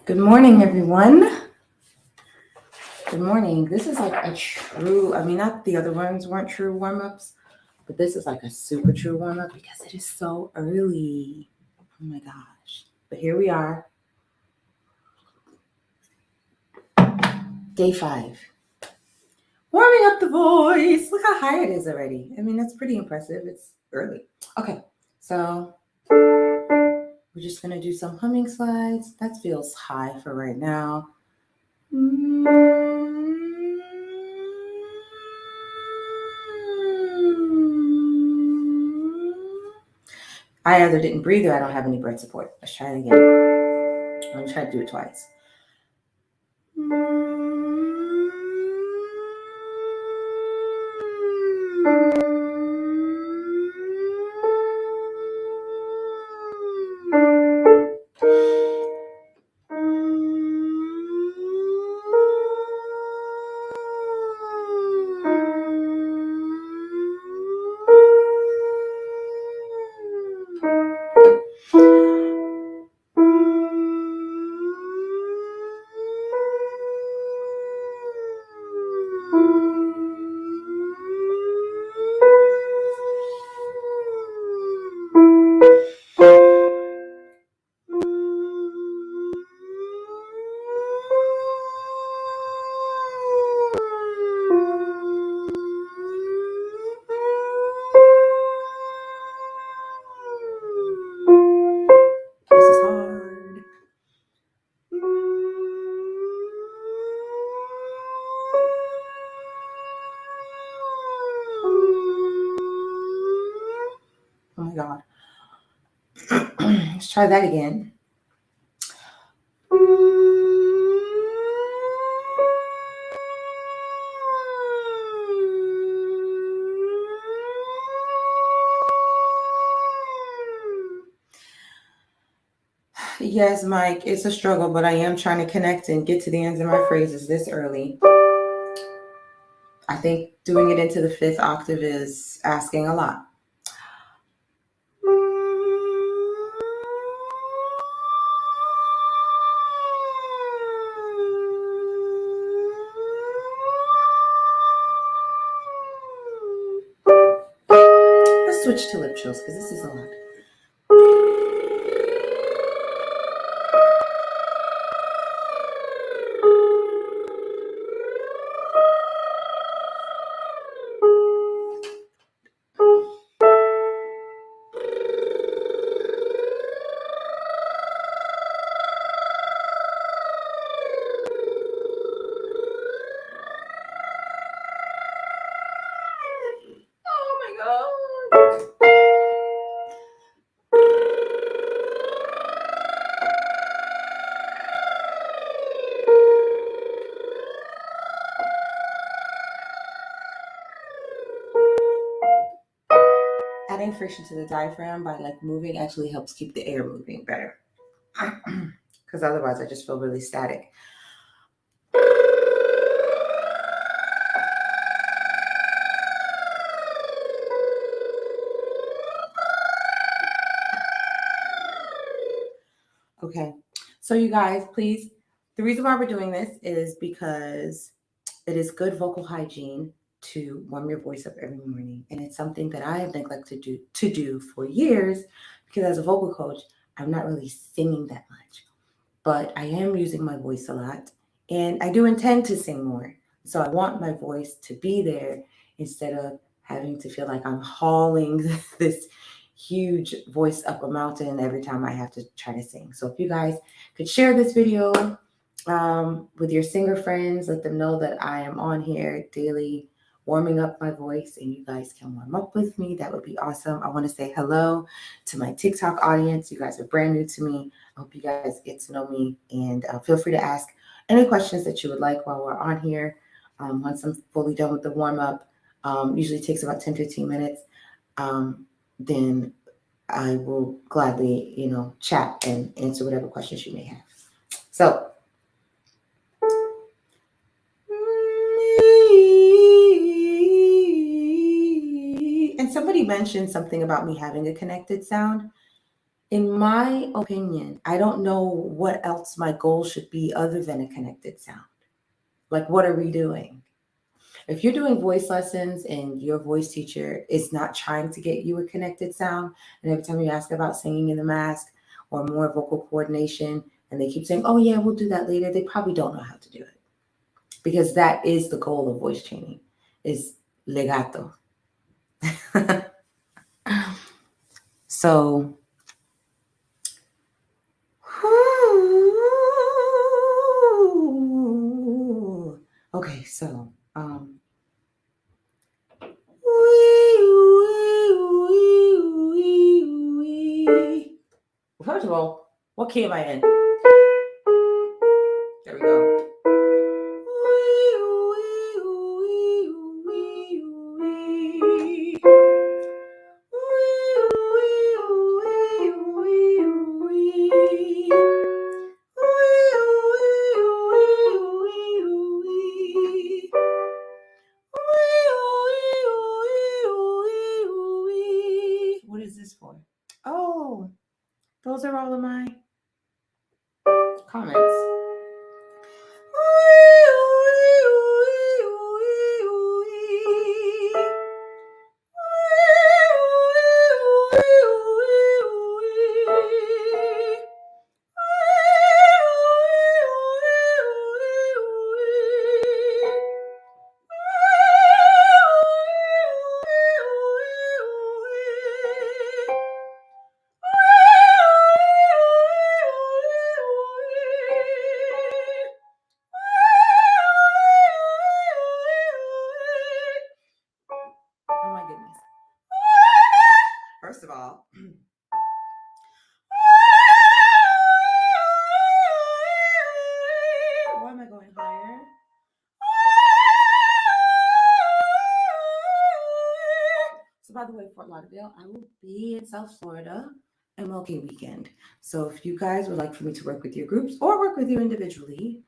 Good morning, everyone. Good morning. This is like a true, not the other ones weren't true warm ups, but this is like a super true warm up because it is so early. Oh my gosh. But here we are, day 5. Warming up the voice. Look how high it is already. That's pretty impressive. It's early. Okay, so we're just going to do some humming slides. That feels high for right now. I either didn't breathe or I don't have any breath support. Let's try it again. I'm going to try to do it twice. This is hard. Oh my God. Let's try that again. Yes, Mike, it's a struggle, but I am trying to connect and get to the ends of my phrases this early. I think doing it into the 5th octave is asking a lot. Let's switch to lip trills because this is a lot. Adding friction to the diaphragm by moving actually helps keep the air moving better. Because otherwise I just feel really static. Okay, so you guys, please, the reason why we're doing this is because it is good vocal hygiene to warm your voice up every morning. And it's something that I have neglected to do for years because as a vocal coach, I'm not really singing that much. But I am using my voice a lot. And I do intend to sing more. So I want my voice to be there instead of having to feel like I'm hauling this huge voice up a mountain every time I have to try to sing. So if you guys could share this video with your singer friends, let them know that I am on here daily warming up my voice and you guys can warm up with me. That would be awesome. I want to say hello to my TikTok audience. You guys are brand new to me. I hope you guys get to know me and feel free to ask any questions that you would like while we're on here. Once I'm fully done with the warm up, usually takes about 10-15 minutes. Then I will gladly, chat and answer whatever questions you may have. So, and somebody mentioned something about me having a connected sound. In my opinion, I don't know what else my goal should be other than a connected sound. Like, what are we doing? If you're doing voice lessons and your voice teacher is not trying to get you a connected sound, and every time you ask about singing in the mask or more vocal coordination, and they keep saying, oh, yeah, we'll do that later, they probably don't know how to do it. Because that is the goal of voice training, is legato. So, okay, so first of all, what key am I in? There we go. What is this for? Oh, those are all of my comments. Oh my goodness. First of all, why am I going higher? So by the way, Fort Lauderdale, I will be in South Florida MLK weekend. So if you guys would like for me to work with your groups or work with you individually,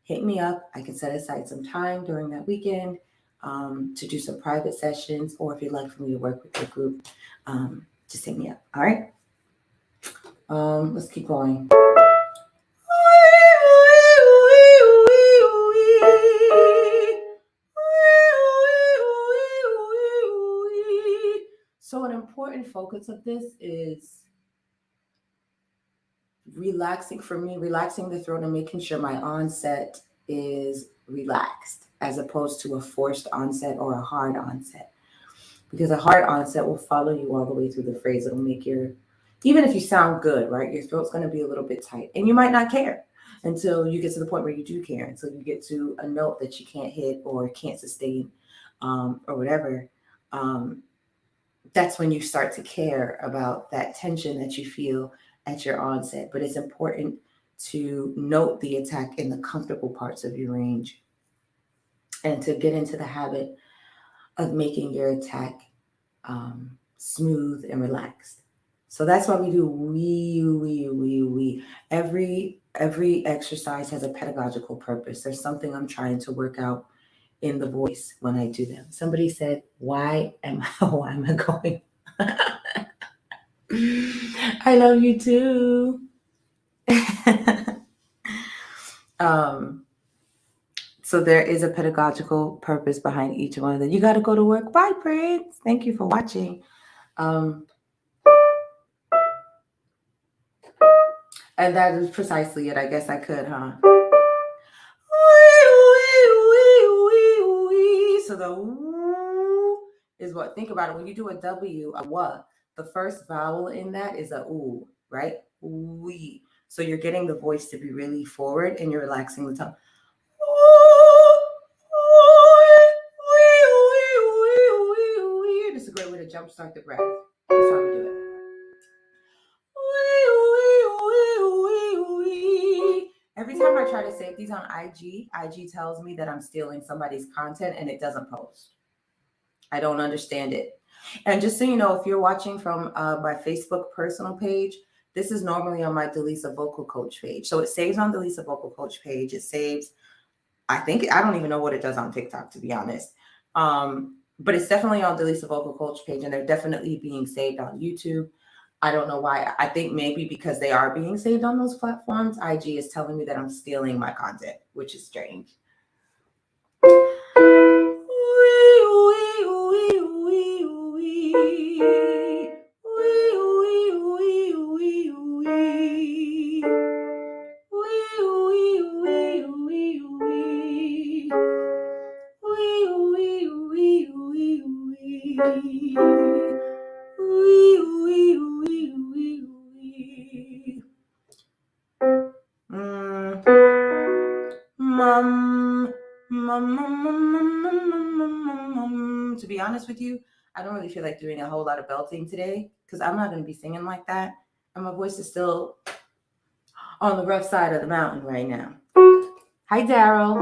hit me up. I can set aside some time during that weekend to do some private sessions, or if you'd like for me to work with your group, just hit me up. All right. Let's keep going. So an important focus of this is relaxing the throat and making sure my onset is relaxed as opposed to a forced onset or a hard onset. Because a hard onset will follow you all the way through the phrase. It'll make even if you sound good, right, your throat's going to be a little bit tight. And you might not care until you get to the point where you do care, until you get to a note that you can't hit or can't sustain or whatever. That's when you start to care about that tension that you feel at your onset. But it's important to note the attack in the comfortable parts of your range and to get into the habit of making your attack smooth and relaxed. So that's why we do we. Every exercise has a pedagogical purpose. There's something I'm trying to work out in the voice when I do them. Somebody said, why am I going? I love you too. So there is a pedagogical purpose behind each one of them. You got to go to work. Bye, Prince. Thank you for watching. And that is precisely it. I guess I could, huh? So the woo is what? Think about it. When you do a W, a wa, the first vowel in that is a oo, right? We. So you're getting the voice to be really forward and you're relaxing the tongue. It's a great way to jumpstart the breath. That's how we do it. Every time I try to save these on IG tells me that I'm stealing somebody's content and it doesn't post. I don't understand it. And just so you know, if you're watching from my Facebook personal page, this is normally on my Delisa Vocal Coach page. So it saves on Delisa Vocal Coach page. It saves, I don't even know what it does on TikTok, to be honest. But it's definitely on Delisa Vocal Coach page, and they're definitely being saved on YouTube. I don't know why. I think maybe because they are being saved on those platforms, IG is telling me that I'm stealing my content, which is strange. To be honest with you, I don't really feel like doing a whole lot of belting today because I'm not going to be singing like that. And my voice is still on the rough side of the mountain right now. Hi, Daryl.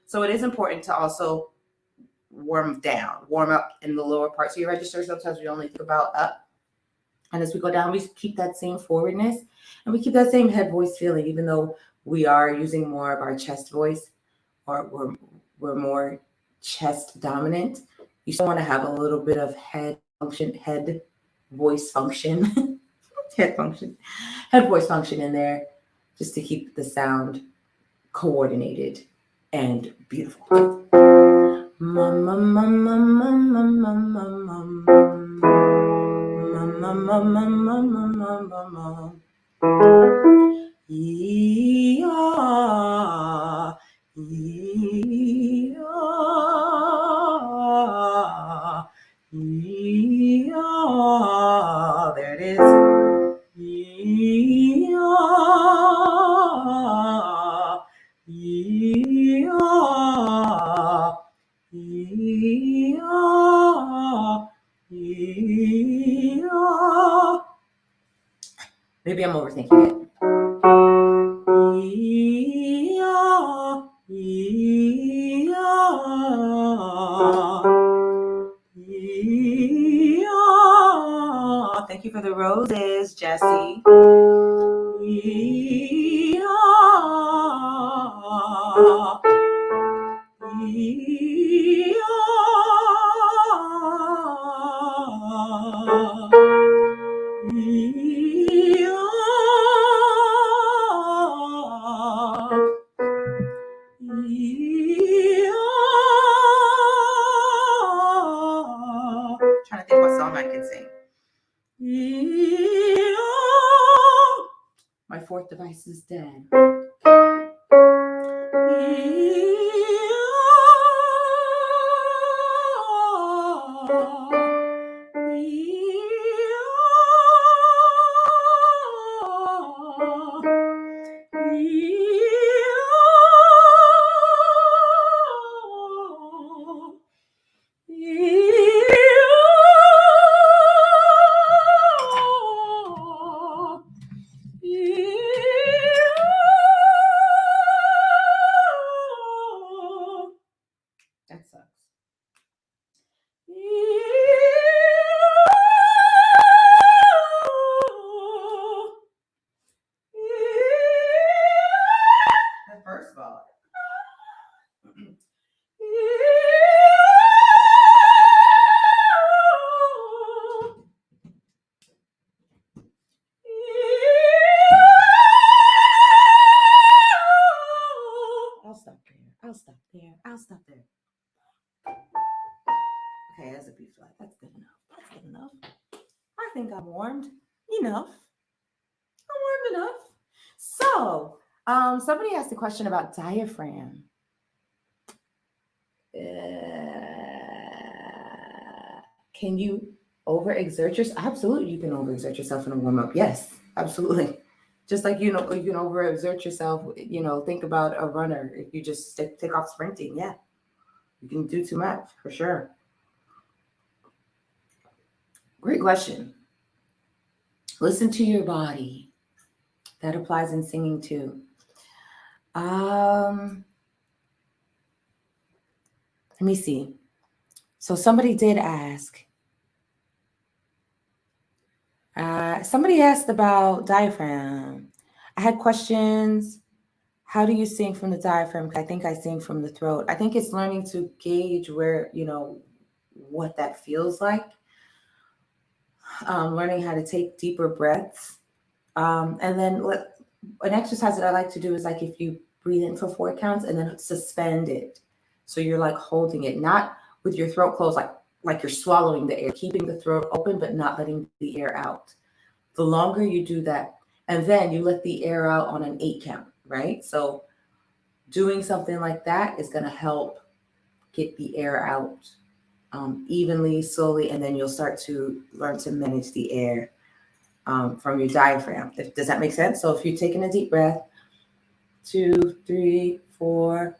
So it is important to also warm up in the lower parts of your register. Sometimes we only think about up. And as we go down, we keep that same forwardness and we keep that same head voice feeling, even though we are using more of our chest voice or we're more chest dominant. You still want to have a little bit of head voice function, head voice function in there just to keep the sound coordinated and beautiful. There it is. Maybe I'm overthinking it. Thank you for the roses, Jessie. Trying to think what song I can sing. My fourth device is dead. That sucks. That first spot. I'll stop there. Okay, that's a B flat. That's good enough. I think I'm warmed enough. So, somebody asked a question about diaphragm. Can you overexert yourself? Absolutely, you can overexert yourself in a warm up. Yes, absolutely. Just like you can overexert yourself. Think about a runner. If you just take off sprinting, yeah, you can do too much for sure. Great question. Listen to your body. That applies in singing too. Let me see. So somebody did ask. Somebody asked about diaphragm. I had questions. How do you sing from the diaphragm? I think I sing from the throat. I think it's learning to gauge where, what that feels like. Learning how to take deeper breaths. And then an exercise that I like to do is like if you breathe in for 4 counts and then suspend it. So you're like holding it, not with your throat closed, like you're swallowing the air, keeping the throat open, but not letting the air out. The longer you do that, and then you let the air out on an 8 count, right? So doing something like that is going to help get the air out evenly, slowly, and then you'll start to learn to manage the air from your diaphragm. Does that make sense? So if you're taking a deep breath, 2, 3, 4.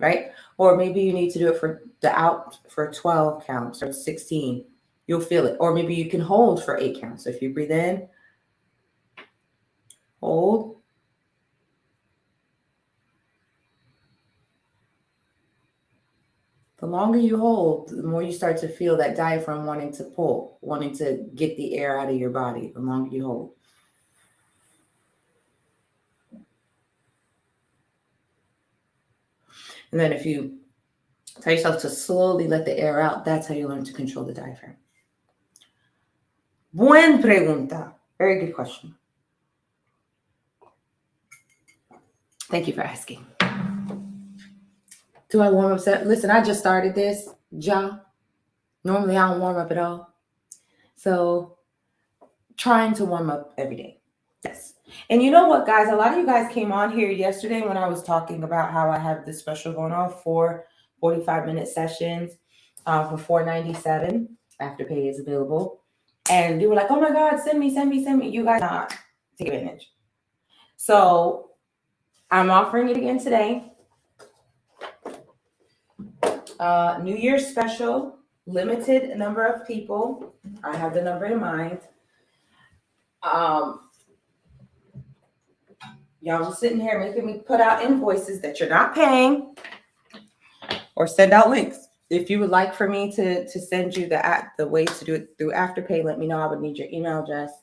Right? Or maybe you need to do it for the out for 12 counts or 16. You'll feel it. Or maybe you can hold for 8 counts. So if you breathe in, hold. The longer you hold, the more you start to feel that diaphragm wanting to pull, wanting to get the air out of your body, the longer you hold. And then if you tell yourself to slowly let the air out, that's how you learn to control the diaphragm. Buen pregunta. Very good question. Thank you for asking. Do I warm up? Listen, I just started this, Ja. Normally I don't warm up at all. So trying to warm up every day. Yes. And you know what, guys? A lot of you guys came on here yesterday when I was talking about how I have this special going on for 45-minute sessions for $4.97. Afterpay is available. And you were like, oh my God, send me. You guys not take advantage. So I'm offering it again today. New Year's special, limited number of people. I have the number in mind. Y'all just sitting here making me put out invoices that you're not paying or send out links. If you would like for me to send you the way to do it through Afterpay, let me know. I would need your email address.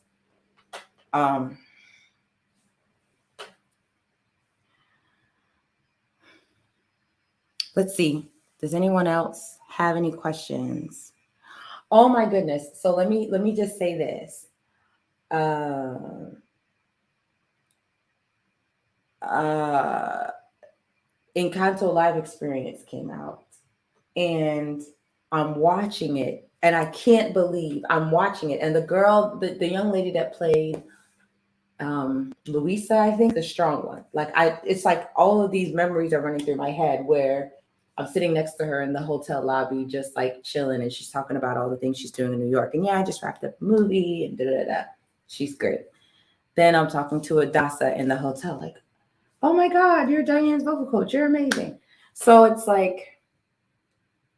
Let's see. Does anyone else have any questions? Oh my goodness. So let me just say this. Encanto live experience came out and I'm watching it and I can't believe I'm watching it. And the girl, the young lady that played Luisa, I think, the strong one. It's like all of these memories are running through my head where I'm sitting next to her in the hotel lobby, just like chilling, and she's talking about all the things she's doing in New York. And yeah, I just wrapped up a movie and da. She's great. Then I'm talking to Adasa in the hotel, like, oh my God, you're Diane's vocal coach. You're amazing. So it's like,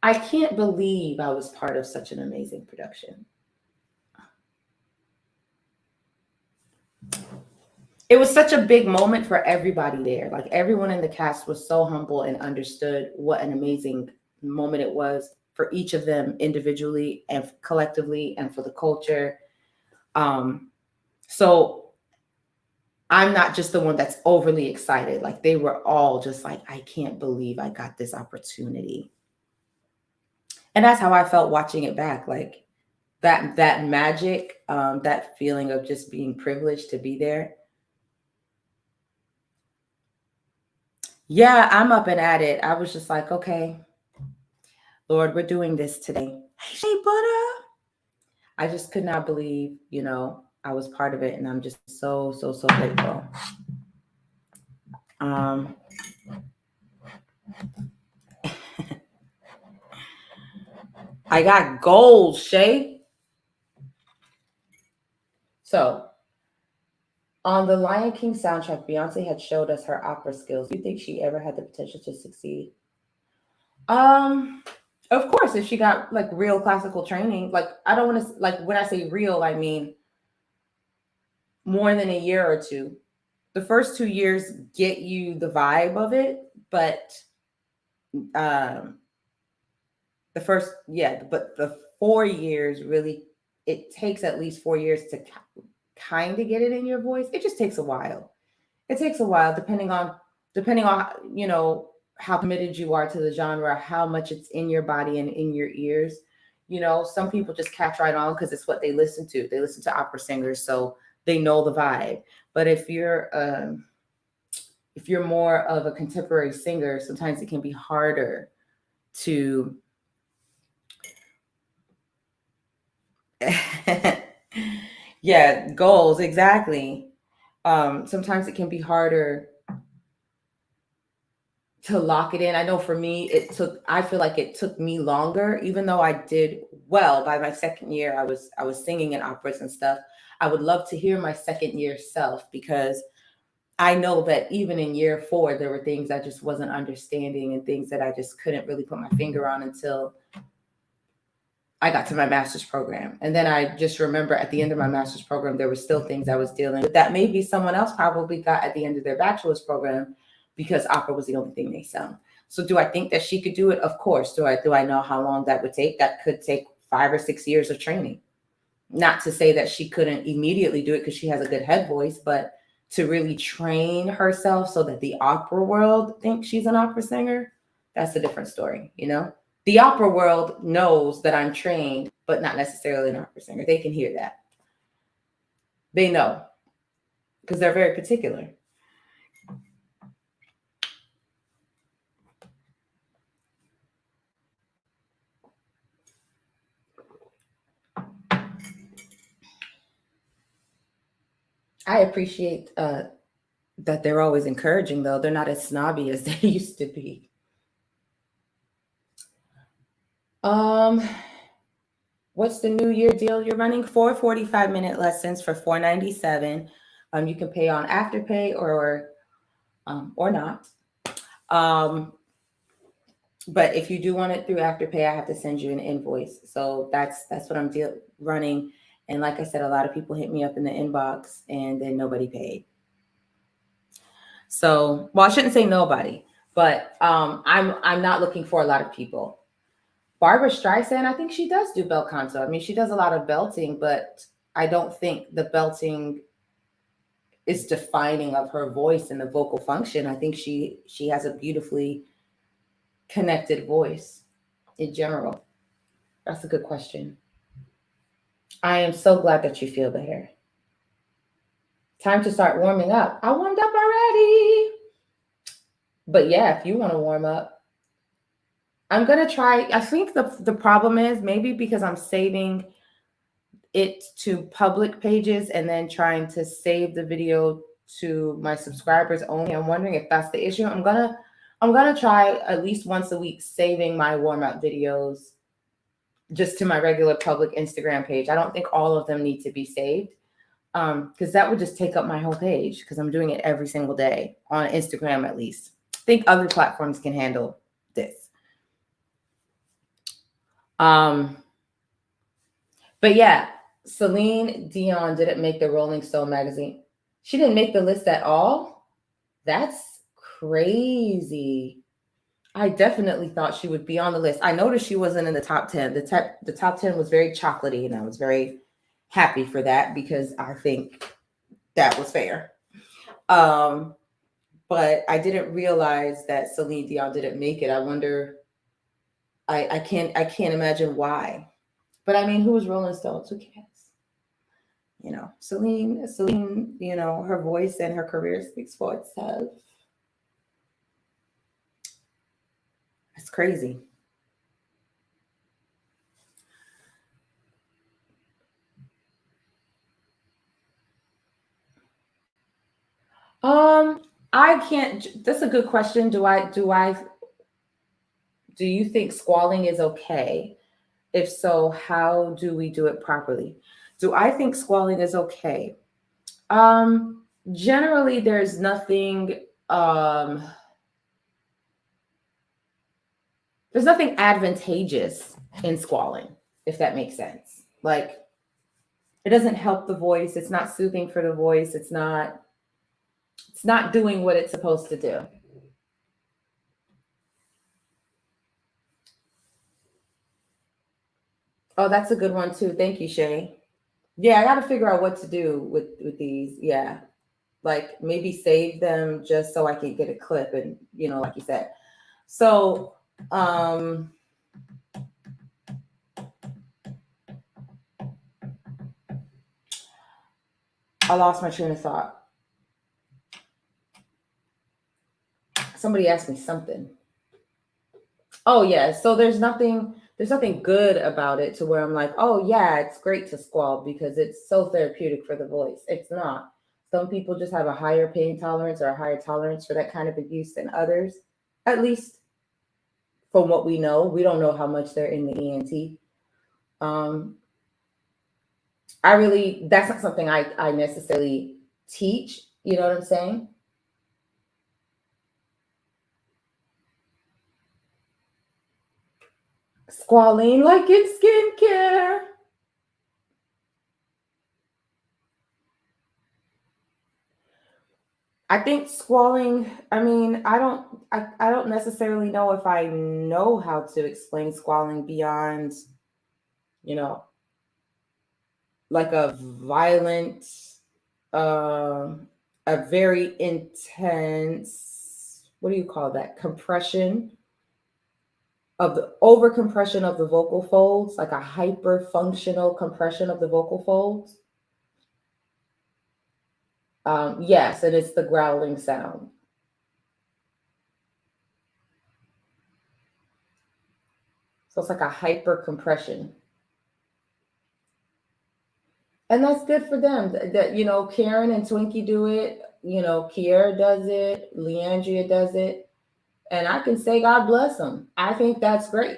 I can't believe I was part of such an amazing production. It was such a big moment for everybody there. Like everyone in the cast was so humble and understood what an amazing moment it was for each of them individually and collectively and for the culture. So I'm not just the one that's overly excited. Like they were all just like, I can't believe I got this opportunity. And that's how I felt watching it back. Like that magic, that feeling of just being privileged to be there. Yeah, I'm up and at it. I was just like, okay, Lord, we're doing this today. Hey, butter. I just could not believe, I was part of it. And I'm just so grateful. I got gold, Shay. So, on the Lion King soundtrack, Beyonce had showed us her opera skills. Do you think she ever had the potential to succeed? Of course, if she got like real classical training, like I don't want to, like when I say real, I mean more than a year or two. The first 2 years get you the vibe of it, but um, but the 4 years really, it takes at least 4 years to kind of get it in your voice. It just takes a while. It takes a while, depending on how committed you are to the genre, how much it's in your body and in your ears. Some people just catch right on because it's what they listen to. They listen to opera singers, so they know the vibe. But if you're more of a contemporary singer, sometimes it can be harder to yeah, goals, exactly. Sometimes it can be harder to lock it in. I know for me, I feel like it took me longer, even though I did well by my second year. I was singing in operas and stuff. I would love to hear my second year self, because I know that even in year 4, there were things I just wasn't understanding and things that I just couldn't really put my finger on until I got to my master's program. And then I just remember at the end of my master's program, there were still things I was dealing with that maybe someone else probably got at the end of their bachelor's program, because opera was the only thing they sung. So do I think that she could do it? Of course. Do I know how long that would take? That could take 5 or 6 years of training. Not to say that she couldn't immediately do it because she has a good head voice, but to really train herself so that the opera world thinks she's an opera singer, that's a different story, The opera world knows that I'm trained, but not necessarily an opera singer. They can hear that. They know, because they're very particular. I appreciate that they're always encouraging, though. They're not as snobby as they used to be. What's the New Year deal you're running? 45-minute lessons for $4.97. You can pay on Afterpay or not. But if you do want it through Afterpay, I have to send you an invoice. So that's what I'm running. And like I said, a lot of people hit me up in the inbox and then nobody paid. So, well, I shouldn't say nobody, but I'm not looking for a lot of people. Barbara Streisand, I think she does do bel canto. I mean, she does a lot of belting, but I don't think the belting is defining of her voice and the vocal function. I think she has a beautifully connected voice in general. That's a good question. I am so glad that you feel better. Time to start warming up. I warmed up already. But yeah, if you want to warm up, I'm going to try. I think the problem is maybe because I'm saving it to public pages and then trying to save the video to my subscribers only. I'm wondering if that's the issue. I'm gonna try at least once a week saving my warm-up videos just to my regular public Instagram page. I don't think all of them need to be saved, because that would just take up my whole page, because I'm doing it every single day on Instagram at least. I think other platforms can handle this. But yeah, Celine Dion didn't make the Rolling Stone magazine. She didn't make the list at all? That's crazy. I definitely thought she would be on the list. I noticed she wasn't in the top 10. The top 10 was very chocolatey, and I was very happy for that, because I think that was fair. But I didn't realize that Celine Dion didn't make it. I wonder, I can't imagine why. But I mean, who was Rolling Stones? Who cares? Celine, her voice and her career speaks for itself. It's crazy. I can't. That's a good question. Do you think squalling is okay? If so, how do we do it properly? Do I think squalling is okay? Generally, there's nothing there's nothing advantageous in squalling, if that makes sense. Like, it doesn't help the voice. It's not soothing for the voice. It's not doing what it's supposed to do. Oh, that's a good one too. Thank you, Shay. Yeah, I got to figure out what to do with these. Yeah, like maybe save them just so I can get a clip, and like you said. So, I lost my train of thought. Somebody asked me something. Oh yeah, so there's nothing good about it to where I'm like, oh yeah, it's great to squall because it's so therapeutic for the voice. It's not. Some people just have a higher pain tolerance or a higher tolerance for that kind of abuse than others. At least from what we know, we don't know how much they're in the ENT. That's not something I necessarily teach. You know what I'm saying? Squalene like in skincare. I think squalling, I mean, I don't necessarily know if I know how to explain squalling beyond, you know, like a violent, uh, a very intense, what do you call that? Compression of the over compression of the vocal folds, like a hyper functional compression of the vocal folds. Yes, and it's the growling sound. So it's like a hyper compression. And that's good for them. That Karen and Twinkie do it. Kiera does it. Leandria does it, and I can say God bless them. I think that's great.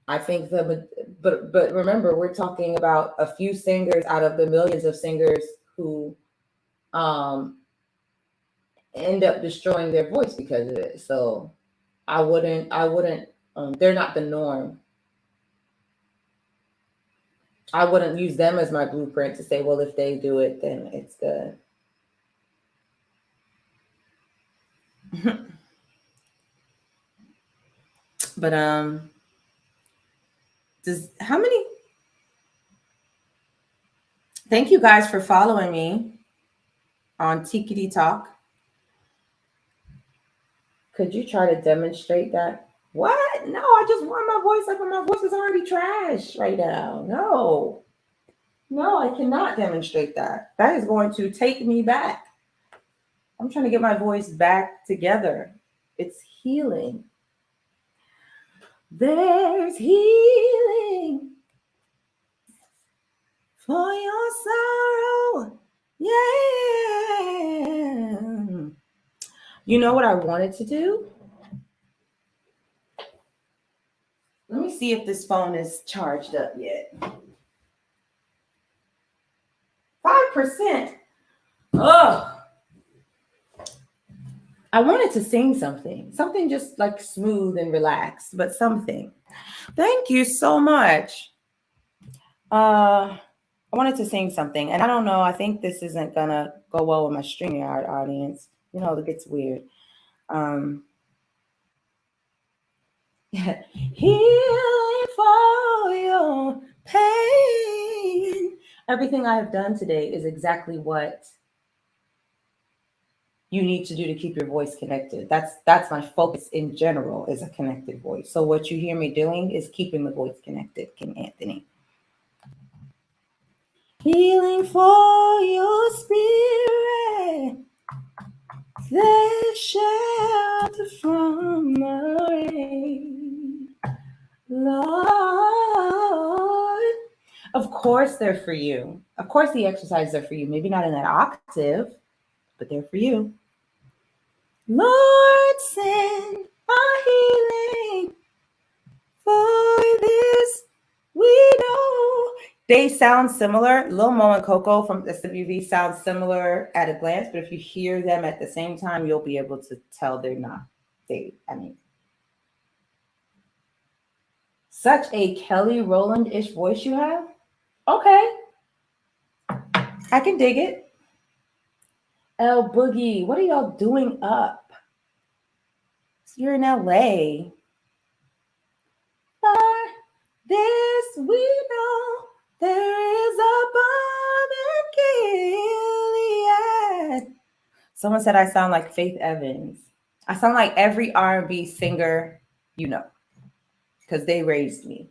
I think but remember, we're talking about a few singers out of the millions of singers who um end up destroying their voice because of it. So I wouldn't. They're not the norm. I wouldn't use them as my blueprint to say, well, if they do it, then it's good. But how many? Thank you guys for following me on Tikity Talk. Could you try to demonstrate that? What? No, I just want my voice like when my voice is already trash right now. No. No, I cannot demonstrate that. That is going to take me back. I'm trying to get my voice back together. It's healing. There's healing for your sorrow. Yeah. You know what I wanted to do? Let me see if this phone is charged up yet. 5%. Oh, I wanted to sing something just like smooth and relaxed, but something. Thank you so much. I wanted to sing something, and I don't know. I think this isn't gonna go well with my StreamYard audience. It gets weird. Healing for your pain. Everything I have done today is exactly what you need to do to keep your voice connected. That's my focus in general, is a connected voice. So what you hear me doing is keeping the voice connected, King Anthony. Healing for your spirit, there's shelter from the rain, Lord. Of course they're for you. Of course the exercises are for you. Maybe not in that octave, but they're for you. Lord, send a healing for this. We know they sound similar. Lil Mo and Coco from SWV sound similar at a glance, but if you hear them at the same time, you'll be able to tell they're not. Such a Kelly Rowland-ish voice you have. Okay, I can dig it. El Boogie, what are y'all doing up? You're in LA. For this we know there is a bomb in Gilead. Someone said I sound like Faith Evans. I sound like every R&B singer you know, because they raised me.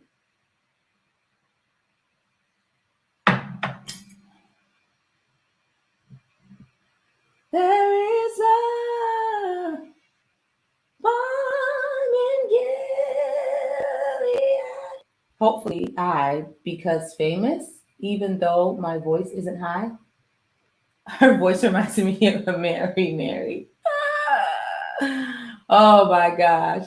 There is a bomb in Gilead. Hopefully I, because famous, even though my voice isn't high, her voice reminds me of Mary. Oh my gosh.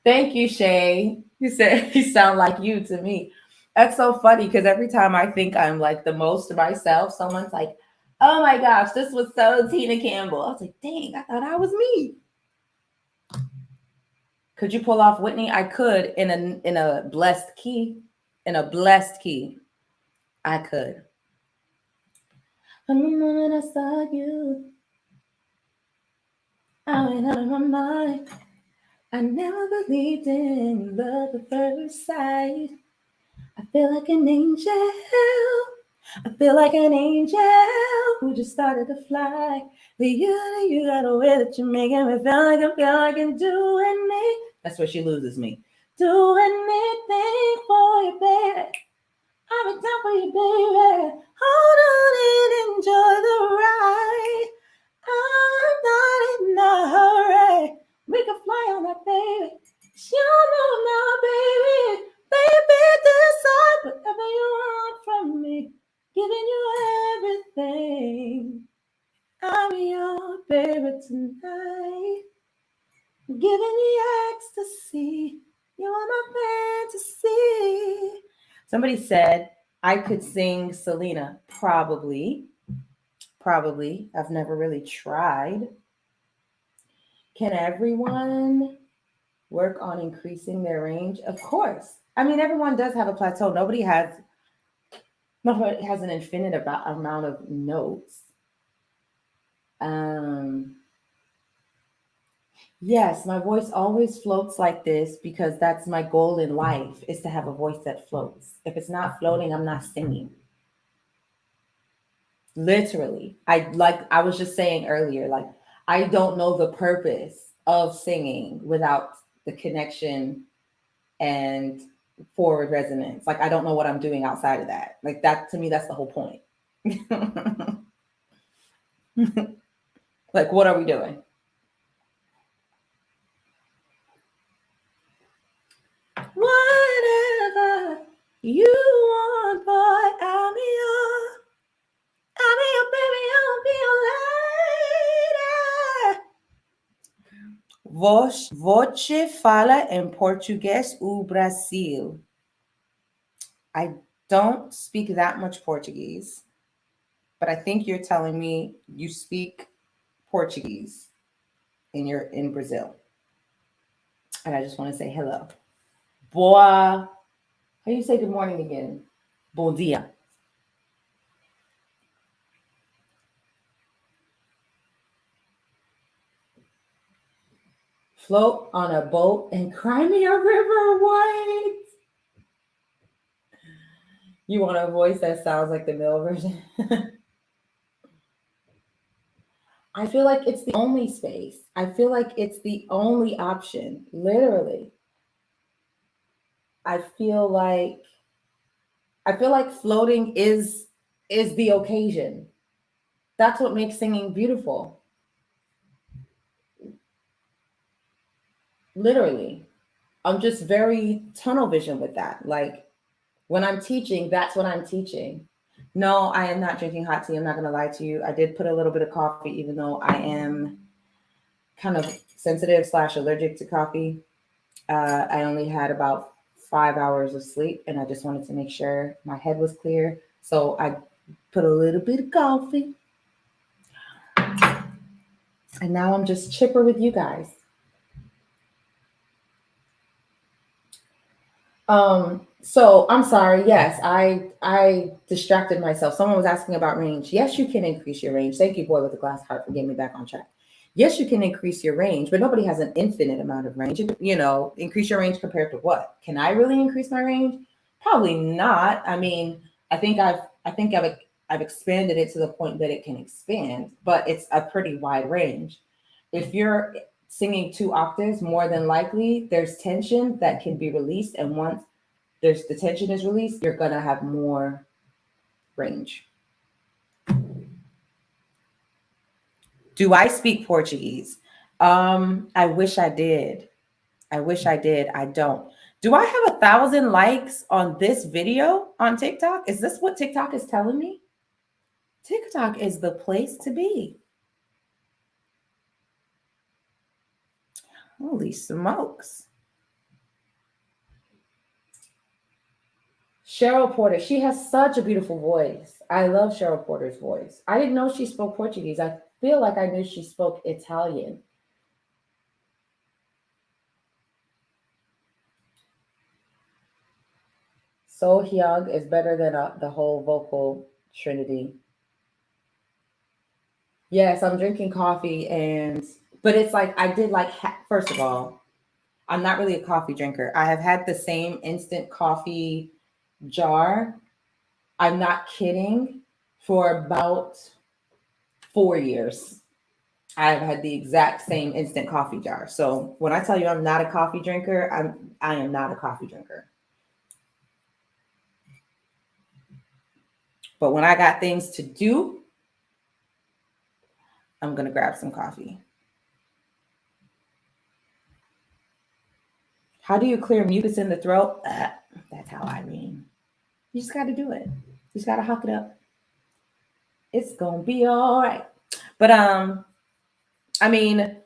Thank you, Shay. You said you sound like you to me. That's so funny because every time I think I'm like the most myself, someone's like, oh my gosh, this was so Tina Campbell. I was like, dang, I thought I was me. Could you pull off Whitney? I could in a blessed key. In a blessed key. I could. From the moment I saw you, I went out of my mind. I never believed in love at first sight. I feel like an angel. I feel like an angel who just started to fly. But you got a way that you're making me feel like I can do anything. That's where she loses me. Do anything for you, baby. I'll be down for you, baby. Hold on and enjoy the ride. I'm not in a hurry. We can fly on that, baby. You know now, baby. Baby, decide whatever you want from me. Giving you everything. I'm your baby tonight. Giving you ecstasy. You are my fantasy. Somebody said I could sing Selena. Probably. I've never really tried. Can everyone work on increasing their range? Of course. I mean, everyone does have a plateau. Nobody has an infinite amount of notes. Yes, my voice always floats like this because that's my goal in life, is to have a voice that floats. If it's not floating, I'm not singing. Literally. I was just saying earlier, like, I don't know the purpose of singing without the connection and forward resonance. Like, I don't know what I'm doing outside of that. Like, that to me, that's the whole point. Like, what are we doing? Whatever you want, boy, I'll be your baby, I'll be your lady. Voce fala em português ou Brasil. I don't speak that much Portuguese, but I think you're telling me you speak Portuguese and you're in Brazil. And I just want to say hello. Boa. How do you say good morning again? Bom dia. Float on a boat in Crimea River. What? You want a voice that sounds like the male version? I feel like it's the only space. I feel like it's the only option, literally. I feel like floating is the occasion. That's what makes singing beautiful. Literally. I'm just very tunnel vision with that. Like, when I'm teaching, that's what I'm teaching. No, I am not drinking hot tea. I'm not going to lie to you. I did put a little bit of coffee, even though I am kind of sensitive / allergic to coffee. I only had about 5 hours of sleep, and I just wanted to make sure my head was clear. So I put a little bit of coffee. And now I'm just chipper with you guys. So I'm sorry. Yes, I distracted myself. Someone was asking about range. Yes, you can increase your range. Thank you, boy with the glass heart, for getting me back on track. Yes, you can increase your range, but nobody has an infinite amount of range. Increase your range compared to what? Can I really increase my range? Probably not. I mean, I think I've expanded it to the point that it can expand, but it's a pretty wide range. If you're singing 2 octaves, more than likely there's tension that can be released, and once there's the tension is released, you're gonna have more range. Do I speak Portuguese? I wish I did. I wish I did. I don't. Do I have 1,000 likes on this video on TikTok? Is this what TikTok is telling me? TikTok is the place to be. Holy smokes. Cheryl Porter, she has such a beautiful voice. I love Cheryl Porter's voice. I didn't know she spoke Portuguese. I feel like I knew she spoke Italian. So Hyug is better than the whole vocal trinity. Yes, I'm drinking coffee, but it's like I did like first of all, I'm not really a coffee drinker. I have had the same instant coffee jar. I'm not kidding, for about 4 years. I've had the exact same instant coffee jar. So when I tell you I'm not a coffee drinker, I am not a coffee drinker. But when I got things to do, I'm gonna grab some coffee. How do you clear mucus in the throat? That's how I mean. You just got to do it. You just got to hawk it up. It's gonna be all right. But I mean,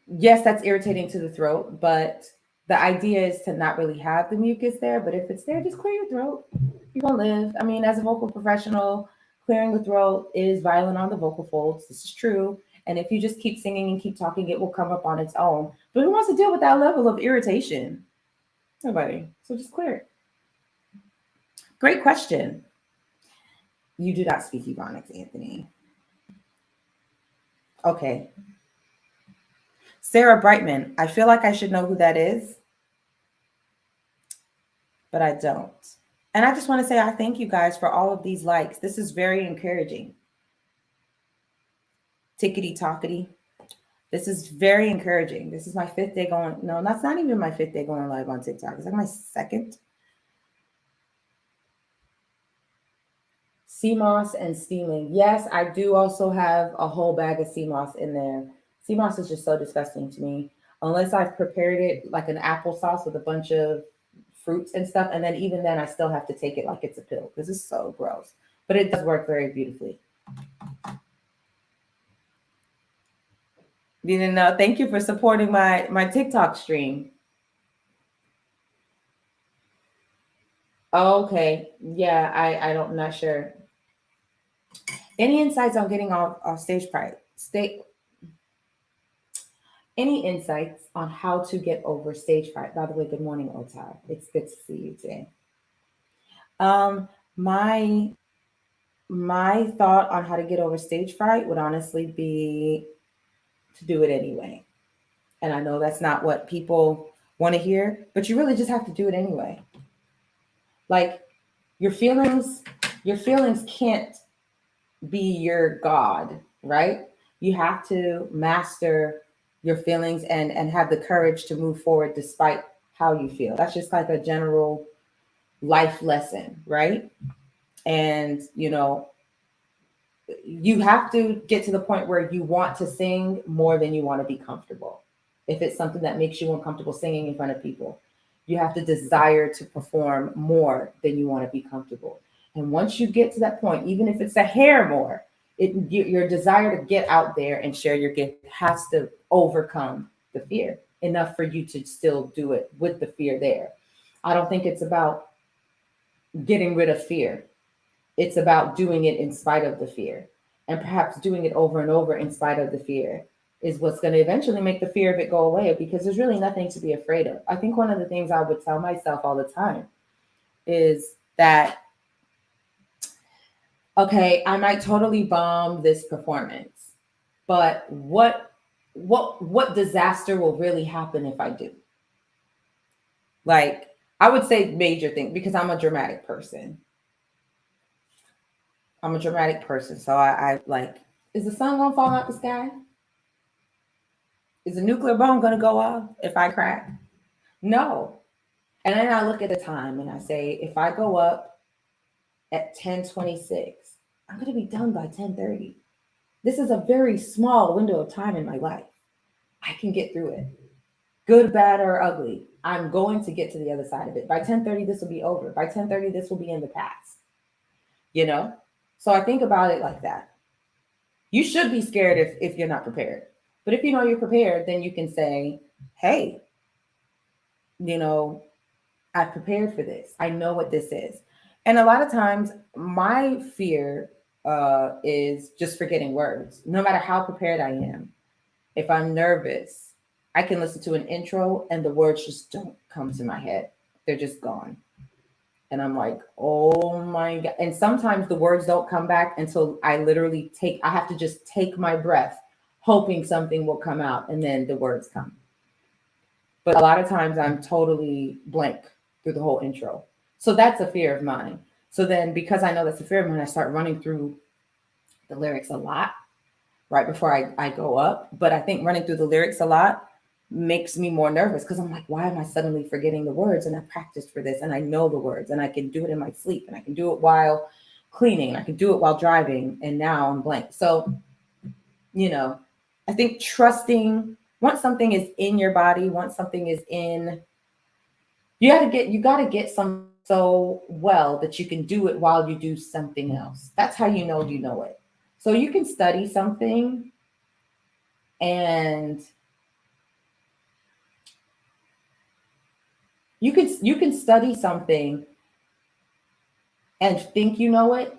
yes, that's irritating to the throat, but the idea is to not really have the mucus there. But if it's there, just clear your throat. You're gonna live. I mean, as a vocal professional, clearing the throat is violent on the vocal folds. This is true. And if you just keep singing and keep talking, it will come up on its own. But who wants to deal with that level of irritation? Nobody. So just clear it. Great question. You do not speak Ebonics, Anthony. Okay. Sarah Brightman. I feel like I should know who that is, but I don't. And I just want to say I thank you guys for all of these likes. This is very encouraging. Tickety tockety. This is very encouraging. This is my 5th day going. No, that's not even my 5th day going live on TikTok. It's like my 2nd. Sea moss and steaming. Yes, I do also have a whole bag of sea moss in there. Sea moss is just so disgusting to me. Unless I've prepared it like an applesauce with a bunch of fruits and stuff. And then even then I still have to take it like it's a pill. This is so gross. But it does work very beautifully. You didn't know. Thank you for supporting my TikTok stream. Okay. Yeah, I'm not sure. Any insights on getting off stage fright? Any insights on how to get over stage fright? By the way, good morning, Otai. It's good to see you today. My thought on how to get over stage fright would honestly be to do it anyway. And I know that's not what people want to hear, but you really just have to do it anyway. Like your feelings can't be your God, right? You have to master your feelings and have the courage to move forward despite how you feel. That's just like a general life lesson, right? And you have to get to the point where you want to sing more than you want to be comfortable. If it's something that makes you uncomfortable singing in front of people, you have to desire to perform more than you want to be comfortable. And once you get to that point, even if it's a hair more, your desire to get out there and share your gift has to overcome the fear enough for you to still do it with the fear there. I don't think it's about getting rid of fear. It's about doing it in spite of the fear, and perhaps doing it over and over in spite of the fear. is what's going to eventually make the fear of it go away, because there's really nothing to be afraid of. I think one of the things I would tell myself all the time is that, okay, I might totally bomb this performance, but what disaster will really happen if I do? Like, I would say major thing, because I'm a dramatic person. So I like, is the sun gonna fall out the sky? Is a nuclear bomb gonna go off if I crack? No. And then I look at the time and I say, if I go up at 10:26, I'm gonna be done by 10:30. This is a very small window of time in my life. I can get through it. Good, bad, or ugly. I'm going to get to the other side of it. By 10:30, this will be over. By 10:30, this will be in the past. You know? So I think about it like that. You should be scared if you're not prepared. But if you know you're prepared, then you can say, hey, you know, I've prepared for this. I know what this is. And a lot of times my fear is just forgetting words. No matter how prepared I am, if I'm nervous, I can listen to an intro and the words just don't come to my head. They're just gone. And I'm like, oh my God. And sometimes the words don't come back until I literally I have to just take my breath, hoping something will come out, and then the words come. But a lot of times I'm totally blank through the whole intro. So that's a fear of mine. So then, because I know that's a fear of mine, I start running through the lyrics a lot right before I go up. But I think running through the lyrics a lot makes me more nervous, because I'm like, why am I suddenly forgetting the words? And I practiced for this and I know the words and I can do it in my sleep and I can do it while cleaning and I can do it while driving, and now I'm blank. So, you know, I think trusting, once something is in your body, once something is in, you got to get some so well that you can do it while you do something else. That's how you know it. So you can study something and you can study something and think you know it.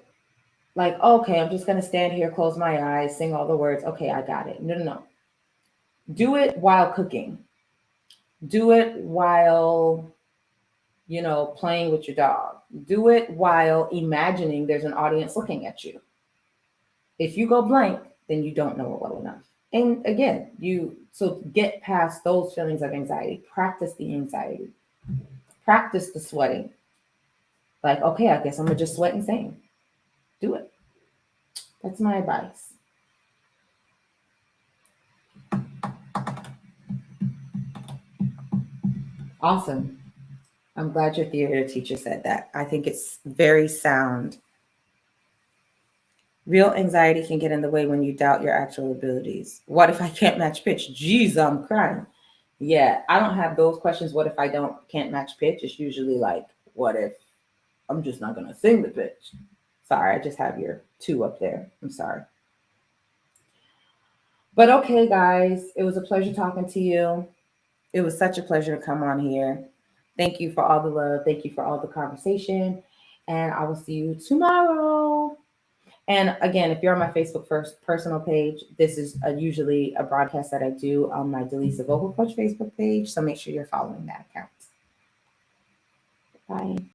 Like, okay, I'm just going to stand here, close my eyes, sing all the words. Okay, I got it. No. Do it while cooking. Do it while, playing with your dog. Do it while imagining there's an audience looking at you. If you go blank, then you don't know it well enough. And again, so get past those feelings of anxiety. Practice the anxiety. Practice the sweating. Like, okay, I guess I'm going to just sweat and sing. Do it. That's my advice. Awesome. I'm glad your theater teacher said that. I think it's very sound. Real anxiety can get in the way when you doubt your actual abilities. What if I can't match pitch? Jeez, I'm crying. Yeah, I don't have those questions. What if I can't match pitch? It's usually like, what if I'm just not going to sing the pitch? Sorry, I just have your 2 up there. I'm sorry. But okay, guys, it was a pleasure talking to you. It was such a pleasure to come on here. Thank you for all the love. Thank you for all the conversation. And I will see you tomorrow. And again, if you're on my Facebook personal page, this is usually a broadcast that I do on my Delisa Vocal Coach Facebook page. So make sure you're following that account. Bye.